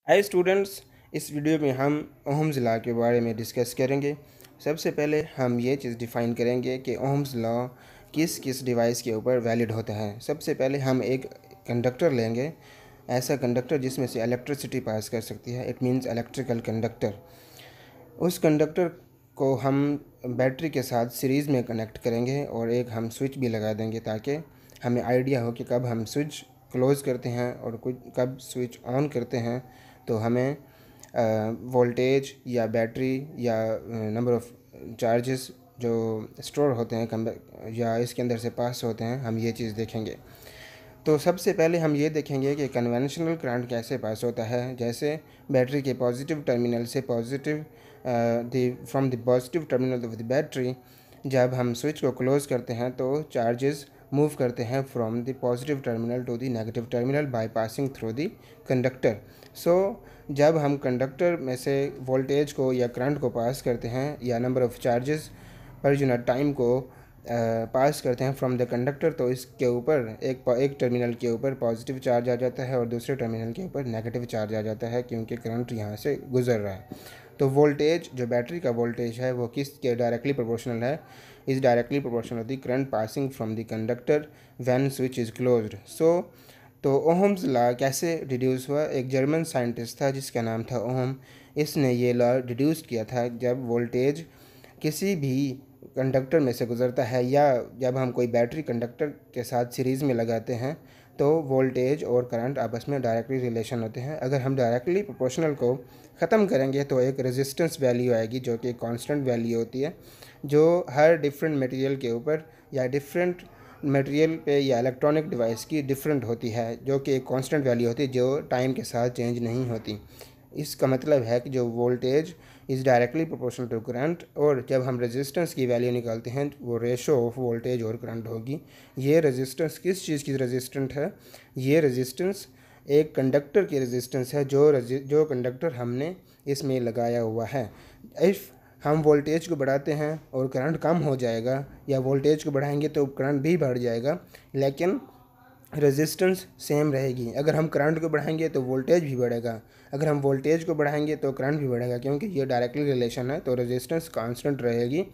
Hi students, इस video में हम ओहम्स लॉ के बारे में डिस्कस करेंगे। सबसे पहले हम ये चीज़ डिफ़ाइन करेंगे कि ओहम्स लॉ किस किस डिवाइस के ऊपर वैलिड होता है। सबसे पहले हम एक कंडक्टर लेंगे, ऐसा कंडक्टर जिसमें से इलेक्ट्रिसिटी पास कर सकती है, इट मीन्स इलेक्ट्रिकल कंडक्टर। उस कंडक्टर को हम बैटरी के साथ सीरीज़ में कनेक्ट करेंगे और एक हम स्विच भी लगा देंगे ताकि हमें आइडिया हो कि कब हम स्विच क्लोज़ करते हैं और कुछ कब स्विच ऑन करते हैं, तो हमें वोल्टेज या बैटरी या नंबर ऑफ़ चार्जेस जो स्टोर होते हैं या इसके अंदर से पास होते हैं, हम ये चीज़ देखेंगे। तो सबसे पहले हम ये देखेंगे कि कन्वेंशनल करंट कैसे पास होता है। जैसे बैटरी के पॉजिटिव टर्मिनल से from the positive terminal of the battery, जब हम स्विच को क्लोज़ करते हैं तो चार्जेस मूव करते हैं from the positive terminal to the negative terminal by passing through the conductor. So जब हम कंडक्टर में से वोल्टेज को या करंट को पास करते हैं या number of charges per unit time को पास करते हैं फ्रॉम द कंडक्टर, तो इसके ऊपर एक टर्मिनल के ऊपर पॉजिटिव चार्ज आ जाता है और दूसरे टर्मिनल के ऊपर नेगेटिव चार्ज आ जाता है, क्योंकि करंट यहाँ से गुजर रहा है। तो वोल्टेज, जो बैटरी का वोल्टेज है, वो किसके डायरेक्टली प्रोपोर्शनल है? Is directly proportional the current passing from the conductor when switch is closed. तो ओहम्स लॉ कैसे डिड्यूस हुआ? एक जर्मन साइंटिस्ट था जिसका नाम था ओहम। इसने ये लॉ डिड्यूस किया था जब वोल्टेज किसी भी कंडक्टर में से गुज़रता है या जब हम कोई बैटरी कंडक्टर के साथ सीरीज़ में लगाते हैं, तो वोल्टेज और करंट आपस में डायरेक्टली रिलेशन होते हैं। अगर हम डायरेक्टली प्रोपोर्शनल को ख़त्म करेंगे तो एक रेजिस्टेंस वैल्यू आएगी जो कि कांस्टेंट वैल्यू होती है, जो हर डिफरेंट मटेरियल के ऊपर या डिफरेंट मटेरियल पे या इलेक्ट्रॉनिक डिवाइस की डिफरेंट होती है, जो कि एक कांस्टेंट वैल्यू होती है जो टाइम के साथ चेंज नहीं होती। इसका मतलब है कि जो voltage is directly proportional to current, और जब हम रेजिस्टेंस की वैल्यू निकालते हैं वो रेशो ऑफ वोल्टेज और करंट होगी। ये रेजिस्टेंस किस चीज़ की रेजिस्टेंट है? ये रेजिस्टेंस एक कंडक्टर की रेजिस्टेंस है, जो कंडक्टर हमने इसमें लगाया हुआ है। इफ़ हम वोल्टेज को बढ़ाते हैं और करंट कम हो जाएगा, या वोल्टेज को बढ़ाएंगे तो करंट भी बढ़ जाएगा, लेकिन रेजिस्टेंस सेम रहेगी। अगर हम करंट को बढ़ाएंगे तो वोल्टेज भी बढ़ेगा, अगर हम वोल्टेज को बढ़ाएंगे तो करंट भी बढ़ेगा, क्योंकि ये डायरेक्टली रिलेशन है। तो रेजिस्टेंस कांस्टेंट रहेगी।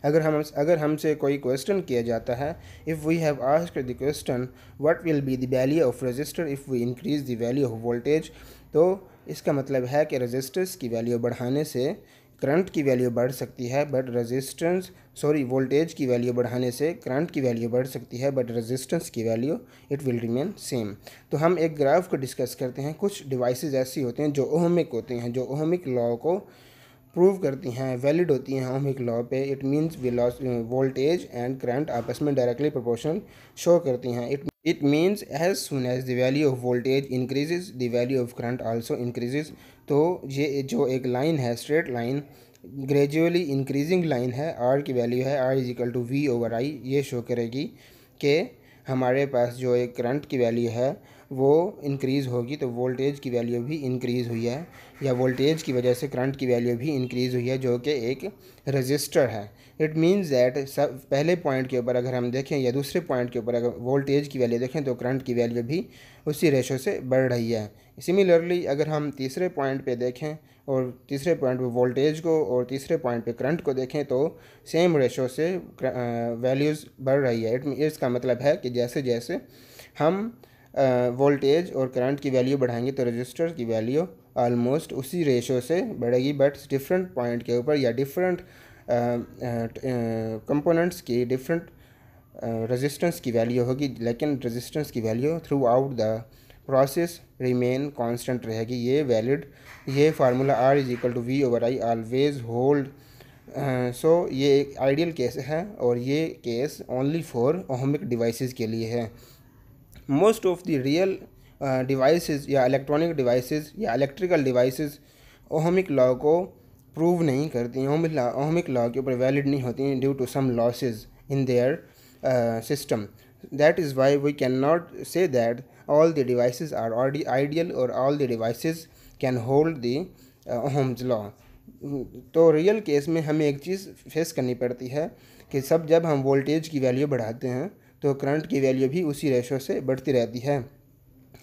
अगर हमसे कोई क्वेश्चन किया जाता है, if we have asked the question what will be the value of resistor if we increase the value of voltage, तो इसका मतलब है कि रेजिस्टेंस की वैल्यू बढ़ाने से करंट की वैल्यू बढ़ सकती है, बट वोल्टेज की वैल्यू बढ़ाने से करंट की वैल्यू बढ़ सकती है, बट रेजिस्टेंस की value it will remain same. तो हम एक ग्राफ को डिस्कस करते हैं। कुछ डिवाइसेस ऐसी होते हैं जो ओहमिक होते हैं, जो ओहमिक लॉ को प्रूव करती हैं, वैलिड होती हैं ओहमिक लॉ पे। It means voltage and current आपस में डायरेक्टली प्रोपोर्शनल शो करती हैं। It means as soon as the value of voltage increases the value of current also increases. तो ये जो एक लाइन है, straight line, gradually increasing line है, आर की वैल्यू है R is equal to V over I, ये शो करेगी कि हमारे पास जो एक करंट की वैल्यू है वो इंक्रीज़ होगी, तो वोल्टेज की वैल्यू भी इंक्रीज़ हुई है, या वोल्टेज की वजह से करंट की वैल्यू भी इंक्रीज़ हुई है, जो कि एक रजिस्टर है। इट मीन्स दैट सब पहले पॉइंट के ऊपर अगर हम देखें या दूसरे पॉइंट के ऊपर अगर वोल्टेज की वैल्यू देखें तो करंट की वैल्यू भी उसी रेशो से बढ़ रही है। सिमिलरली अगर हम तीसरे पॉइंट पे देखें और तीसरे पॉइंट पे वोल्टेज को और तीसरे पॉइंट पे करंट को देखें तो सेम रेशो से वैल्यूज़ बढ़ रही है। इसका मतलब है कि जैसे जैसे हम वोल्टेज और करंट की वैल्यू बढ़ाएंगे तो रजिस्टर की वैल्यू ऑलमोस्ट उसी रेशो से बढ़ेगी, बट डिफरेंट पॉइंट के ऊपर या डिफरेंट कंपोनेंट्स की डिफरेंट रेजिस्टेंस की वैल्यू होगी, लेकिन रेजिस्टेंस की value throughout the process remain constant रहेगी। ये formula R is equal to V over I always hold. So ये एक आइडियल केस है, और ये case only for ohmic devices के लिए है। Most of the real devices या इलेक्ट्रॉनिक डिवाइसेस या इलेक्ट्रिकल डिवाइसेस ओहमिक लॉ को प्रूव नहीं करती हैं, ओहमिक लॉ के ऊपर वैलिड नहीं होती हैं due to some losses in their system. That is why we cannot say that all the devices are already ideal or all the devices can hold the Ohm's law. तो real case में हमें एक चीज़ face करनी पड़ती है कि जब हम वोल्टेज की वैल्यू बढ़ाते हैं तो करंट की वैल्यू भी उसी रेशो से बढ़ती रहती है,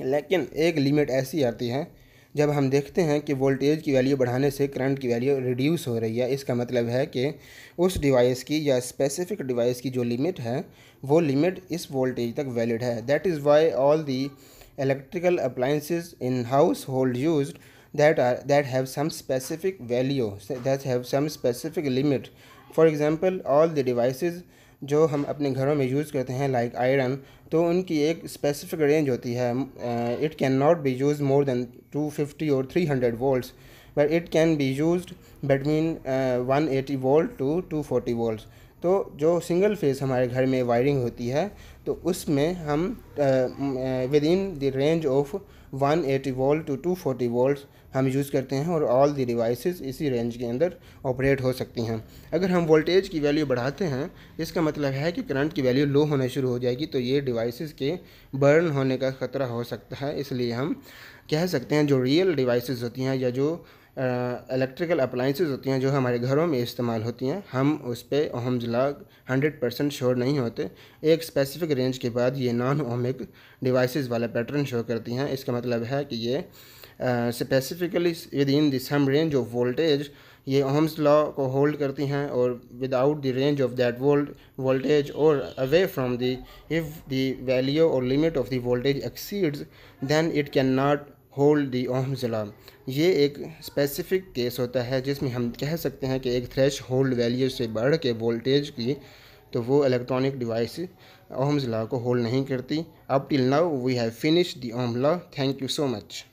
लेकिन एक लिमिट ऐसी आती है जब हम देखते हैं कि वोल्टेज की वैल्यू बढ़ाने से करंट की वैल्यू रिड्यूस हो रही है, इसका मतलब है कि उस डिवाइस की या स्पेसिफिक डिवाइस की जो लिमिट है वो लिमिट इस वोल्टेज तक वैलिड है। That is why all the electrical appliances in household used that have some specific value, that have some specific limit. For example, all the devices जो हम अपने घरों में यूज़ करते हैं लाइक आयरन, तो उनकी एक स्पेसिफिक रेंज होती है. It can not be use more than 250 और 300 volts, but it can be used between 180 volt to 240 volts. तो जो सिंगल फेस हमारे घर में वायरिंग होती है तो उसमें हम within the range of 180 volt to 240 volts हम यूज़ करते हैं और ऑल दी डिवाइसेस इसी रेंज के अंदर ऑपरेट हो सकती हैं. अगर हम वोल्टेज की वैल्यू बढ़ाते हैं इसका मतलब है कि करंट की वैल्यू लो होना शुरू हो जाएगी, तो ये डिवाइसेस के बर्न होने का ख़तरा हो सकता है. इसलिए हम कह सकते हैं जो रियल डिवाइसेस होती हैं या जो इलेक्ट्रिकल अप्लाइंसेस होती हैं जो हमारे घरों में इस्तेमाल होती हैं, हम उस पर ओहम्स लॉ 100% श्योर नहीं होते. एक स्पेसिफिक रेंज के बाद ये नॉन ओमिक डिवाइसेस वाला पैटर्न शो करती हैं. इसका मतलब है कि ये specifically within the some range of voltage ये ओहम्स लॉ को होल्ड करती हैं, और without the range of that voltage और away from the if the value और limit of the voltage exceeds then it can not hold the Ohm's law. ये एक specific case होता है जिसमें हम कह सकते हैं कि एक थ्रेश होल्ड वैल्यू से बढ़ के वोल्टेज की तो वो इलेक्ट्रॉनिक डिवाइस ओहम्स लॉ को होल्ड नहीं करती. Up till now we have finished the ohm law. Thank you so much.